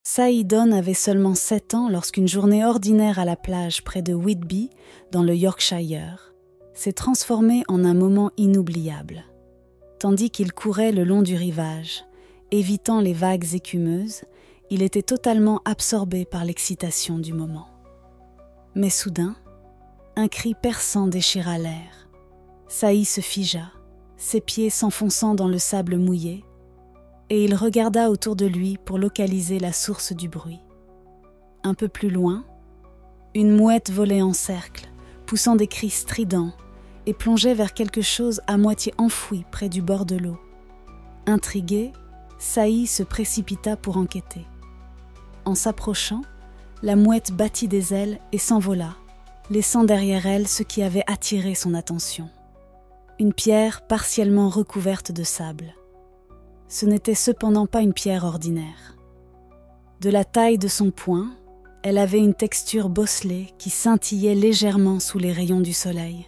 Saïdon avait seulement 7 ans lorsqu'une journée ordinaire à la plage près de Whitby, dans le Yorkshire, s'est transformée en un moment inoubliable. Tandis qu'il courait le long du rivage, évitant les vagues écumeuses, il était totalement absorbé par l'excitation du moment. Mais soudain, un cri perçant déchira l'air. Saï se figea, ses pieds s'enfonçant dans le sable mouillé, et il regarda autour de lui pour localiser la source du bruit. Un peu plus loin, une mouette volait en cercle, poussant des cris stridents, et plongeait vers quelque chose à moitié enfoui près du bord de l'eau. Intrigué, Saï se précipita pour enquêter. En s'approchant, la mouette battit des ailes et s'envola, laissant derrière elle ce qui avait attiré son attention. Une pierre partiellement recouverte de sable. Ce n'était cependant pas une pierre ordinaire. De la taille de son poing, elle avait une texture bosselée qui scintillait légèrement sous les rayons du soleil.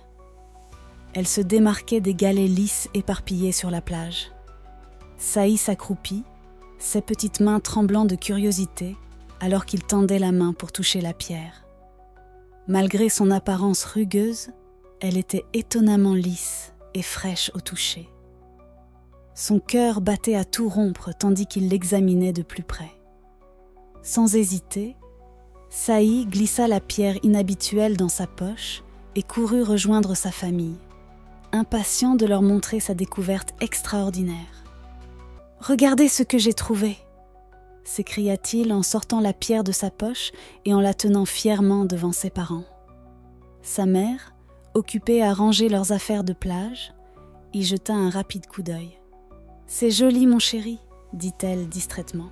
Elle se démarquait des galets lisses éparpillés sur la plage. Saï s'accroupit, ses petites mains tremblant de curiosité, alors qu'il tendait la main pour toucher la pierre. Malgré son apparence rugueuse, elle était étonnamment lisse et fraîche au toucher. Son cœur battait à tout rompre tandis qu'il l'examinait de plus près. Sans hésiter, Saï glissa la pierre inhabituelle dans sa poche et courut rejoindre sa famille, impatient de leur montrer sa découverte extraordinaire. « Regardez ce que j'ai trouvé !» s'écria-t-il en sortant la pierre de sa poche et en la tenant fièrement devant ses parents. Sa mère, occupée à ranger leurs affaires de plage, y jeta un rapide coup d'œil. « C'est joli, mon chéri !» dit-elle distraitement.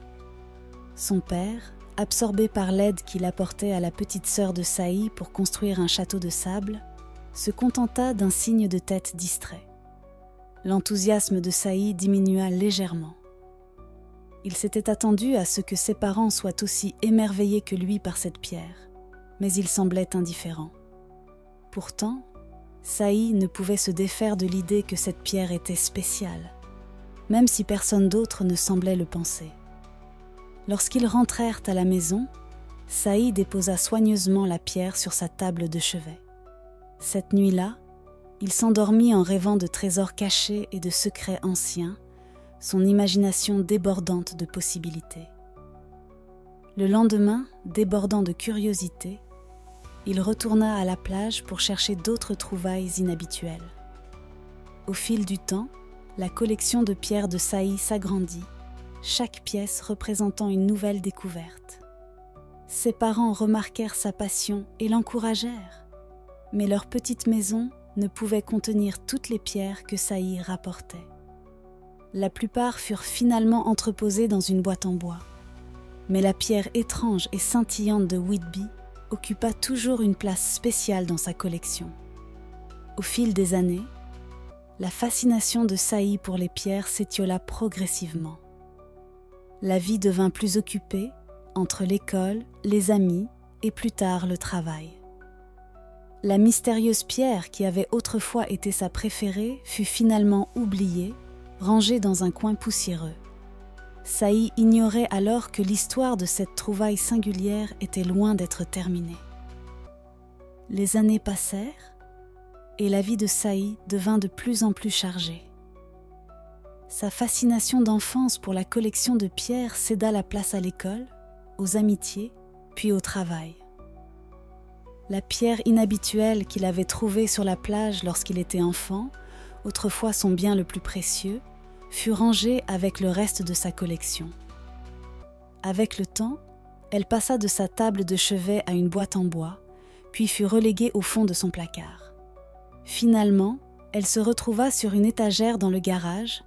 Son père, absorbé par l'aide qu'il apportait à la petite sœur de Saï pour construire un château de sable, se contenta d'un signe de tête distrait. L'enthousiasme de Saï diminua légèrement. Il s'était attendu à ce que ses parents soient aussi émerveillés que lui par cette pierre, mais il semblait indifférent. Pourtant, Saï ne pouvait se défaire de l'idée que cette pierre était spéciale, même si personne d'autre ne semblait le penser. Lorsqu'ils rentrèrent à la maison, Saï déposa soigneusement la pierre sur sa table de chevet. Cette nuit-là, il s'endormit en rêvant de trésors cachés et de secrets anciens, son imagination débordante de possibilités. Le lendemain, débordant de curiosité, il retourna à la plage pour chercher d'autres trouvailles inhabituelles. Au fil du temps, la collection de pierres de Saï s'agrandit, chaque pièce représentant une nouvelle découverte. Ses parents remarquèrent sa passion et l'encouragèrent, mais leur petite maison ne pouvait contenir toutes les pierres que Saï rapportait. La plupart furent finalement entreposées dans une boîte en bois, mais la pierre étrange et scintillante de Whitby occupa toujours une place spéciale dans sa collection. Au fil des années, la fascination de Saï pour les pierres s'étiola progressivement. La vie devint plus occupée entre l'école, les amis et plus tard le travail. La mystérieuse pierre qui avait autrefois été sa préférée fut finalement oubliée, rangée dans un coin poussiéreux. Saï ignorait alors que l'histoire de cette trouvaille singulière était loin d'être terminée. Les années passèrent et la vie de Saï devint de plus en plus chargée. Sa fascination d'enfance pour la collection de pierres céda la place à l'école, aux amitiés, puis au travail. La pierre inhabituelle qu'il avait trouvée sur la plage lorsqu'il était enfant, autrefois son bien le plus précieux, fut rangée avec le reste de sa collection. Avec le temps, elle passa de sa table de chevet à une boîte en bois, puis fut reléguée au fond de son placard. Finalement, elle se retrouva sur une étagère dans le garage,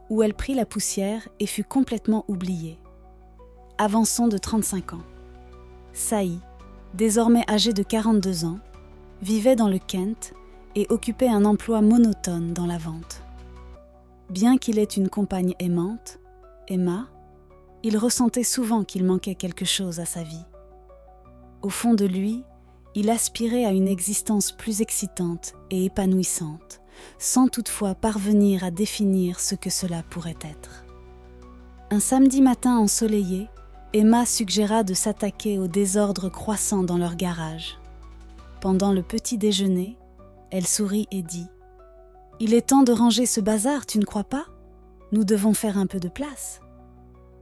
où elle prit la poussière et fut complètement oubliée. Avançons de 35 ans. Saï, désormais âgé de 42 ans, vivait dans le Kent et occupait un emploi monotone dans la vente. Bien qu'il ait une compagne aimante, Emma, il ressentait souvent qu'il manquait quelque chose à sa vie. Au fond de lui, il aspirait à une existence plus excitante et épanouissante, sans toutefois parvenir à définir ce que cela pourrait être. Un samedi matin ensoleillé, Emma suggéra de s'attaquer au désordre croissant dans leur garage. Pendant le petit déjeuner, elle sourit et dit « Il est temps de ranger ce bazar, tu ne crois pas ? Nous devons faire un peu de place. »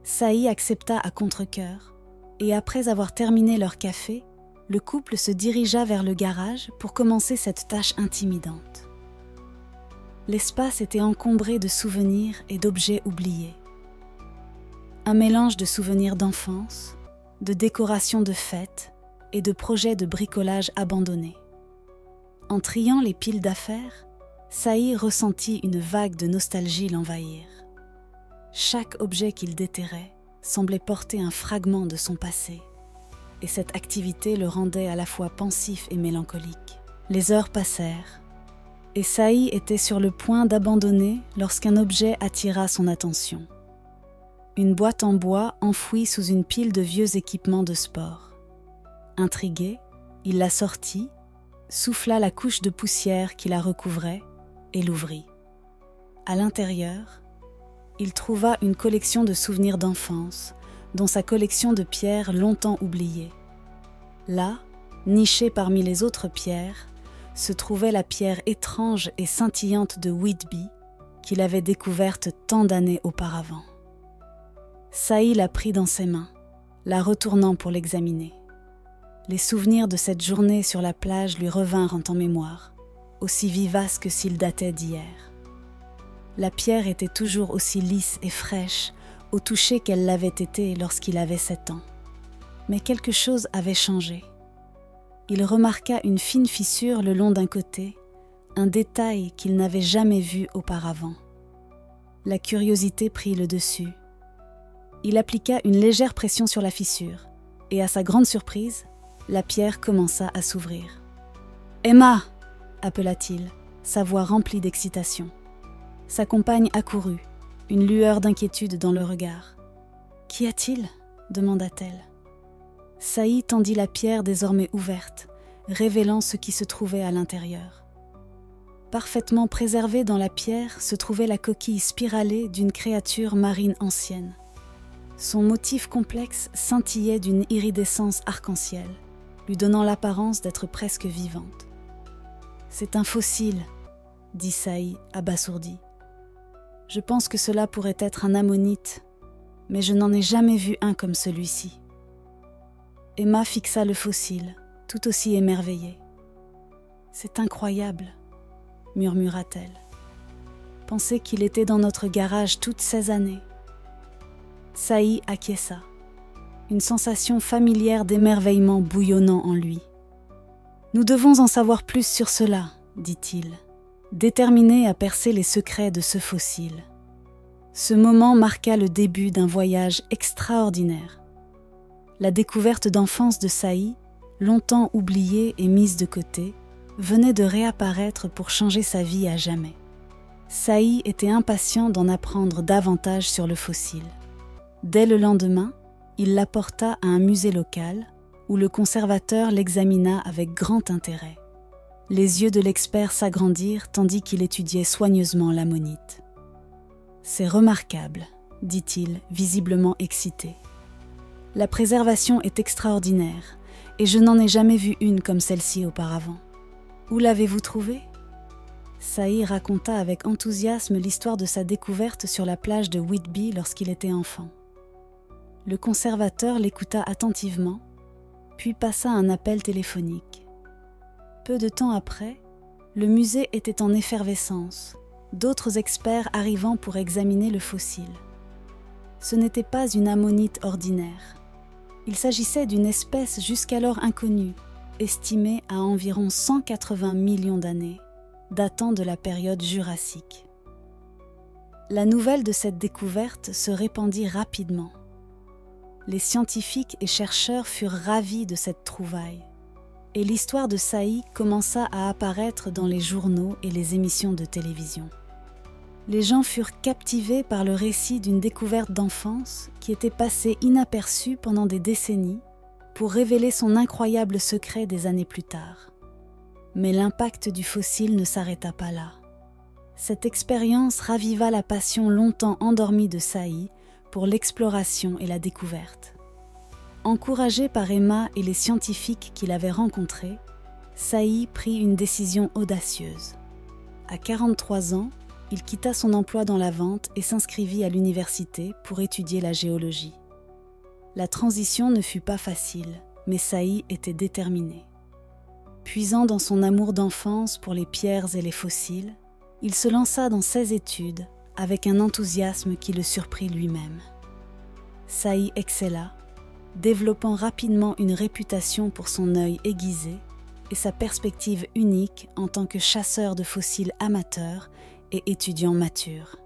Saï accepta à contre-cœur, et après avoir terminé leur café, le couple se dirigea vers le garage pour commencer cette tâche intimidante. L'espace était encombré de souvenirs et d'objets oubliés. Un mélange de souvenirs d'enfance, de décorations de fêtes et de projets de bricolage abandonnés. En triant les piles d'affaires, Saï ressentit une vague de nostalgie l'envahir. Chaque objet qu'il déterrait semblait porter un fragment de son passé, et cette activité le rendait à la fois pensif et mélancolique. Les heures passèrent, et Saï était sur le point d'abandonner lorsqu'un objet attira son attention. Une boîte en bois enfouie sous une pile de vieux équipements de sport. Intrigué, il la sortit, souffla la couche de poussière qui la recouvrait et l'ouvrit. À l'intérieur, il trouva une collection de souvenirs d'enfance, dont sa collection de pierres longtemps oubliées. Là, nichée parmi les autres pierres, se trouvait la pierre étrange et scintillante de Whitby qu'il avait découverte tant d'années auparavant. Saï la prit dans ses mains, la retournant pour l'examiner. Les souvenirs de cette journée sur la plage lui revinrent en mémoire, aussi vivaces que s'ils dataient d'hier. La pierre était toujours aussi lisse et fraîche au toucher qu'elle l'avait été lorsqu'il avait 7 ans. Mais quelque chose avait changé. Il remarqua une fine fissure le long d'un côté, un détail qu'il n'avait jamais vu auparavant. La curiosité prit le dessus. Il appliqua une légère pression sur la fissure, et à sa grande surprise, la pierre commença à s'ouvrir. « Emma !» appela-t-il, sa voix remplie d'excitation. Sa compagne accourut, une lueur d'inquiétude dans le regard. « Qu'y a-t-il » demanda-t-elle. Saï tendit la pierre désormais ouverte, révélant ce qui se trouvait à l'intérieur. Parfaitement préservée dans la pierre se trouvait la coquille spiralée d'une créature marine ancienne. Son motif complexe scintillait d'une iridescence arc-en-ciel, lui donnant l'apparence d'être presque vivante. « C'est un fossile » dit Saï, abasourdi. « Je pense que cela pourrait être un ammonite, mais je n'en ai jamais vu un comme celui-ci. » Emma fixa le fossile, tout aussi émerveillée. « C'est incroyable » murmura-t-elle. « Pensez qu'il était dans notre garage toutes ces années. » Saï acquiesça, une sensation familière d'émerveillement bouillonnant en lui. « Nous devons en savoir plus sur cela, » dit-il, déterminé à percer les secrets de ce fossile. Ce moment marqua le début d'un voyage extraordinaire. La découverte d'enfance de Saï, longtemps oubliée et mise de côté, venait de réapparaître pour changer sa vie à jamais. Saï était impatient d'en apprendre davantage sur le fossile. Dès le lendemain, il l'apporta à un musée local où le conservateur l'examina avec grand intérêt. Les yeux de l'expert s'agrandirent tandis qu'il étudiait soigneusement l'ammonite. « C'est remarquable, » dit-il, visiblement excité. « La préservation est extraordinaire et je n'en ai jamais vu une comme celle-ci auparavant. Où l'avez-vous trouvée ?» Saï raconta avec enthousiasme l'histoire de sa découverte sur la plage de Whitby lorsqu'il était enfant. Le conservateur l'écouta attentivement, puis passa un appel téléphonique. Peu de temps après, le musée était en effervescence, d'autres experts arrivant pour examiner le fossile. Ce n'était pas une ammonite ordinaire. Il s'agissait d'une espèce jusqu'alors inconnue, estimée à environ 180 millions d'années, datant de la période jurassique. La nouvelle de cette découverte se répandit rapidement. Les scientifiques et chercheurs furent ravis de cette trouvaille, et l'histoire de Saï commença à apparaître dans les journaux et les émissions de télévision. Les gens furent captivés par le récit d'une découverte d'enfance qui était passée inaperçue pendant des décennies pour révéler son incroyable secret des années plus tard. Mais l'impact du fossile ne s'arrêta pas là. Cette expérience raviva la passion longtemps endormie de Saï pour l'exploration et la découverte. Encouragé par Emma et les scientifiques qu'il avait rencontrés, Saï prit une décision audacieuse. À 43 ans, il quitta son emploi dans la vente et s'inscrivit à l'université pour étudier la géologie. La transition ne fut pas facile, mais Saï était déterminé. Puisant dans son amour d'enfance pour les pierres et les fossiles, il se lança dans ses études avec un enthousiasme qui le surprit lui-même. Saï excella, développant rapidement une réputation pour son œil aiguisé et sa perspective unique en tant que chasseur de fossiles amateur et étudiant mature.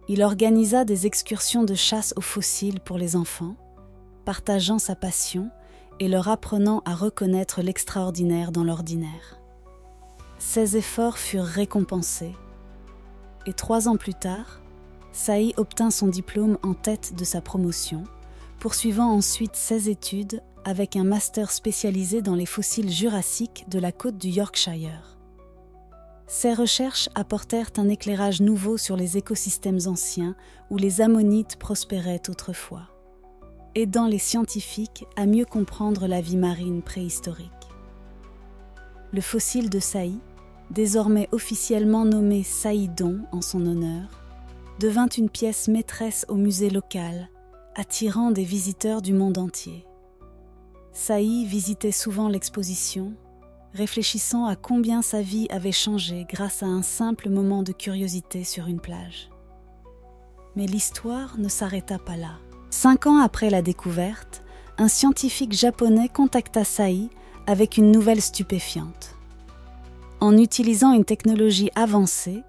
Il organisa des excursions de chasse aux fossiles pour les enfants, partageant sa passion et leur apprenant à reconnaître l'extraordinaire dans l'ordinaire. Ses efforts furent récompensés, et 3 ans plus tard, Saï obtint son diplôme en tête de sa promotion, poursuivant ensuite ses études avec un master spécialisé dans les fossiles jurassiques de la côte du Yorkshire. Ses recherches apportèrent un éclairage nouveau sur les écosystèmes anciens où les ammonites prospéraient autrefois, aidant les scientifiques à mieux comprendre la vie marine préhistorique. Le fossile de Saï, désormais officiellement nommé Saïdon en son honneur, devint une pièce maîtresse au musée local, attirant des visiteurs du monde entier. Saï visitait souvent l'exposition, réfléchissant à combien sa vie avait changé grâce à un simple moment de curiosité sur une plage. Mais l'histoire ne s'arrêta pas là. 5 ans après la découverte, un scientifique japonais contacta Saï avec une nouvelle stupéfiante. En utilisant une technologie avancée,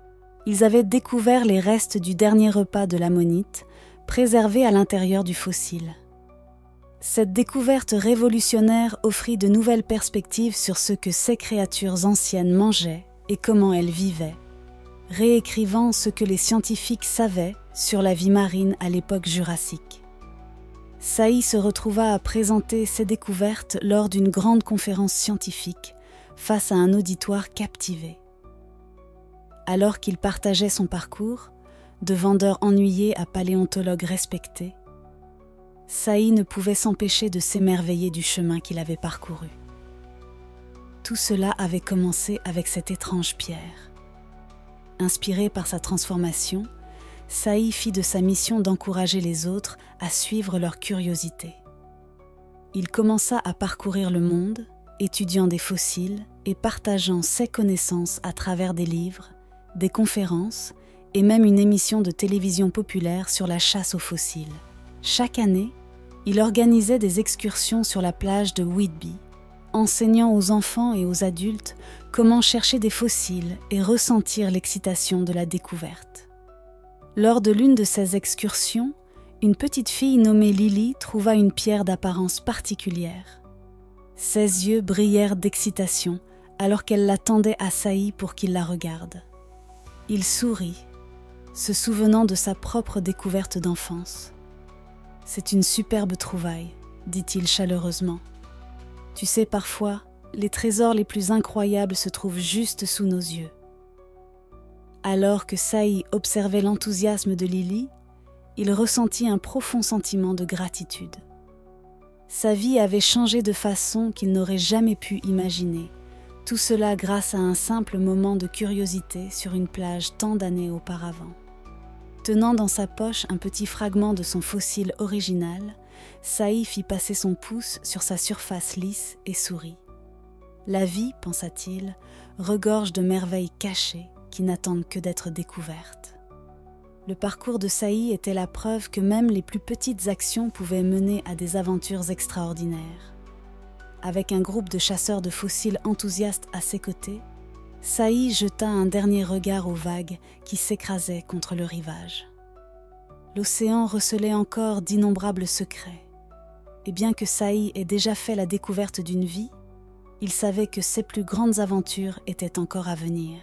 ils avaient découvert les restes du dernier repas de l'ammonite, préservés à l'intérieur du fossile. Cette découverte révolutionnaire offrit de nouvelles perspectives sur ce que ces créatures anciennes mangeaient et comment elles vivaient, réécrivant ce que les scientifiques savaient sur la vie marine à l'époque jurassique. Saï se retrouva à présenter ses découvertes lors d'une grande conférence scientifique face à un auditoire captivé. Alors qu'il partageait son parcours, de vendeur ennuyé à paléontologue respecté, Saï ne pouvait s'empêcher de s'émerveiller du chemin qu'il avait parcouru. Tout cela avait commencé avec cette étrange pierre. Inspiré par sa transformation, Saï fit de sa mission d'encourager les autres à suivre leur curiosité. Il commença à parcourir le monde, étudiant des fossiles et partageant ses connaissances à travers des livres, des conférences et même une émission de télévision populaire sur la chasse aux fossiles. Chaque année, il organisait des excursions sur la plage de Whitby, enseignant aux enfants et aux adultes comment chercher des fossiles et ressentir l'excitation de la découverte. Lors de l'une de ces excursions, une petite fille nommée Lily trouva une pierre d'apparence particulière. Ses yeux brillèrent d'excitation alors qu'elle l'attendait à Saï pour qu'il la regarde. Il sourit, se souvenant de sa propre découverte d'enfance. « C'est une superbe trouvaille », dit-il chaleureusement. « Tu sais, parfois, les trésors les plus incroyables se trouvent juste sous nos yeux. » Alors que Saï observait l'enthousiasme de Lily, il ressentit un profond sentiment de gratitude. Sa vie avait changé de façon qu'il n'aurait jamais pu imaginer, tout cela grâce à un simple moment de curiosité sur une plage tant d'années auparavant. Tenant dans sa poche un petit fragment de son fossile original, Saï fit passer son pouce sur sa surface lisse et sourit. La vie, pensa-t-il, regorge de merveilles cachées qui n'attendent que d'être découvertes. Le parcours de Saï était la preuve que même les plus petites actions pouvaient mener à des aventures extraordinaires. Avec un groupe de chasseurs de fossiles enthousiastes à ses côtés, Saï jeta un dernier regard aux vagues qui s'écrasaient contre le rivage. L'océan recelait encore d'innombrables secrets, et bien que Saï ait déjà fait la découverte d'une vie, il savait que ses plus grandes aventures étaient encore à venir.